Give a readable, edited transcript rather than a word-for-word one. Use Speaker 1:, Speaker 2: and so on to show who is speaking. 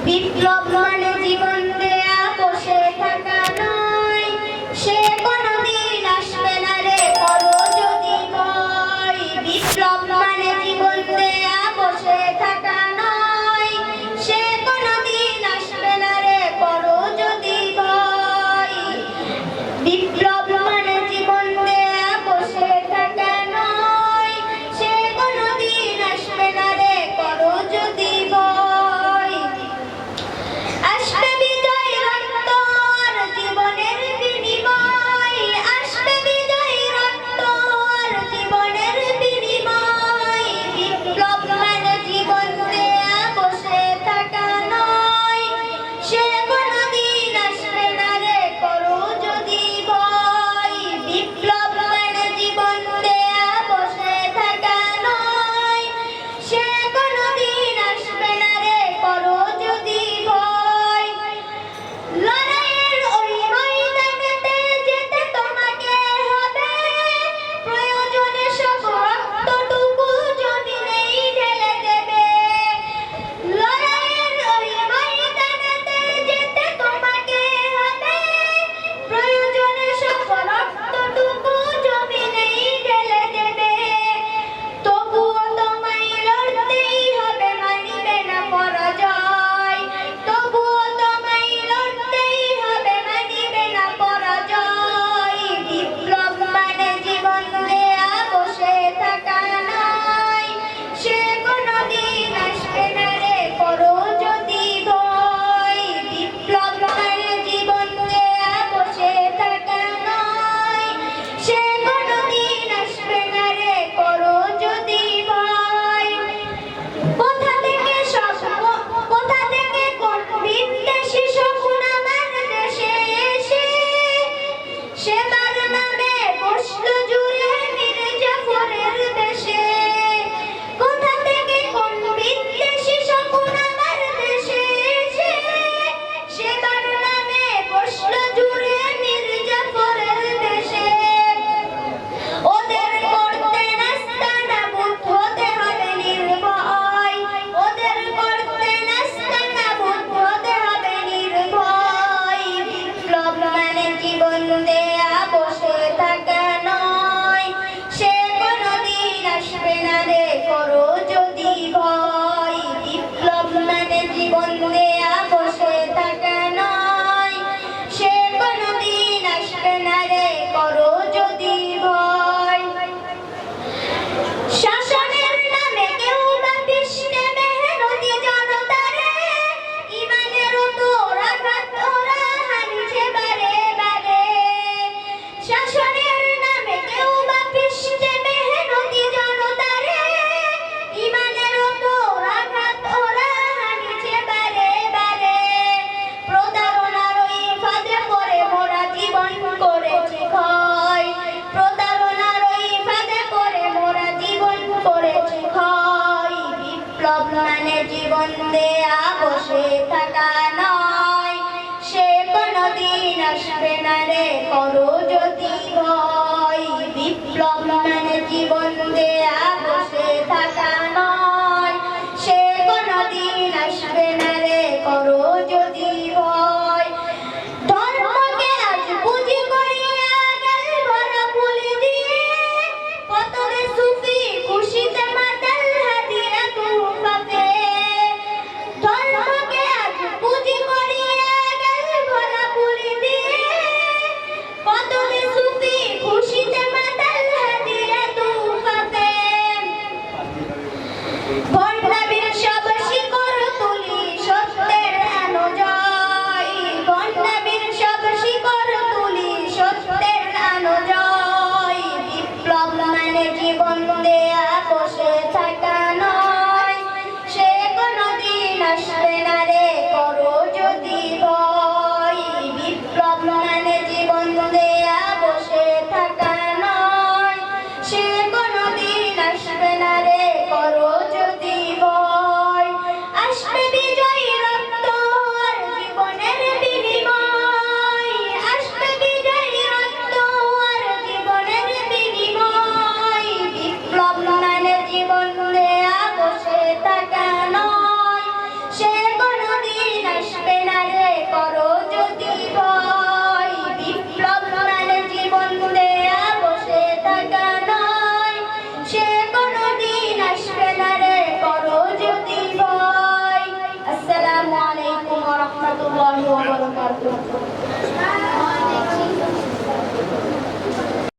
Speaker 1: বিপ্লব মানে জীবন দেয়া বসে থাকা নয়, সে কোনদিন আসবে না রে করো যদি ভয়। বিপ্লব মানে জীবন দেয়া বসে থাকা নয়, সে কোনদিন আসবে না রে করো যদি ভয়। বিপ্লব মানে জীবন দেয়া বসে থাকা নয়, সে কোনদিন আসবে না রে করো যদি ভয়। আসবে বিজয় রক্ত আর জীবনের বিনিময়, আসবে বিজয় রক্ত আর জীবনের বিনিময়। বিপ্লব মানে জীবন দেয়া বসে থাকা নয়, সে কোনদিন আসবে না রে করো যদি ভয়। বিপ্লব মানে জীবন দেয়া বসে থাকা নয়, সে কোনদিন আসবে না রে করো যদি ভয়। লড়াইয়ের ওই ময়দানেতে যেতে তোমাকে হবে, প্রয়োজনে সব রক্তটুকু জমিনেই ঢেলে দেবে। লড়াইয়ের ওই ময়দানেতে যেতে তোমাকে হবে, প্রয়োজনে সব রক্তটুকু জমিনেই ঢেলে দেবে। তবুও তোমায় লড়তেই হবে, মানিবে না পরাজয়। তবুও তোমায় লড়তেই হবে, মানিবে না পরাজয়। বিপ্লব মানে জীবন দেয়া বসে থাকা নয়, সে কোনদিন আসবে না রে করো যদি ভয়। বিপ্লব মানে জীবন দেয়া বসে থাকা নয়, সে কোনদিন আসবে না রে করো যদি ভয়। কোথা থেকে কোন বিদ্বেষী শকুন আমার দেশে এসে, সেবার নামে বসলো জুড়ে মীর জাফরের দেশে। কোথা থেকে কোন বিদ্বেষী শকুন আমার দেশে এসে, সেবার নামে বসলো জুড়ে মীর জাফরের দেশে। ওদের করতে নাস্তানাবুদ হতে হবে নির্ভয়, ওদের করতে নাস্তানাবুদ হতে হবে নির্ভয়। বিপ্লব মানে জীবন দেয়া বসে থাকা নয়, সে কোনদিন আসবে না রে করো যদি ভয়। বিপ্লব মানে জীবন দেয়া বসে থাকা নয়, সে কোনদিন আসবে না রে করো যদি ভয়। শাসনের নামে কেউ বা পিষবে মেহনতি জনতারে, ইমানের ওপর আঘাত ওরা হানছে বারে বারে। শাসনের নামে কেউ বা পিষবে মেহনতি জনতারে, ইমানের ওপর আঘাত ওরা হানছে বারে বারে। প্রতারণার ওই ফাঁদে পড়ে মোরা জীবন করেছি ক্ষয়, প্রতারণার ওই ফাঁদে পড়ে মোরা জীবন করেছি ক্ষয়। বিপ্লব মানে জীবন দেয়া বসে থাকা নয়, সে কোনদিন আসবে না রে করো যদি ভয়। বিপ্লব মানে জীবন দেয়া বসে থাকা নয়, সে কোনদিন আসবে না রে করো যদি ভয়। ধর্মকে আজ পুঁজি করিয়া গেল ভরা পুলি দিয়ে, পতনে সুফি খুশিতে মাতাল হাদিয়া তুফাতে। ধর্মকে আজ পুঁজি করিয়া গেল ভরা পুলি দিয়ে, পতনে সুফি খুশিতে মাতাল হাদিয়া তুফাতে। ভণ্ডামির সব শিকড় তুলি সত্যের আনো জয়, ভণ্ডামির সব শিকড় তুলি সত্যের আনো জয়। বিপ্লব মানে জীবন দেয়া বসে থাকা নয়, সে কোনদিন আসবে না রে করো যদি ভয়। বিপ্লব মানে জীবন দেয়া বসে থাকা নয়, সে কোনদিন আসবে না রে করো যদি ভয়। আসবে বিজয় রক্ত আর জীবনের বিনিময়, আসবে বিজয় রক্ত আর জীবনের বিনিময়। বিপ্লব মানে জীবন দেয়া বসে থাকা নয়, সে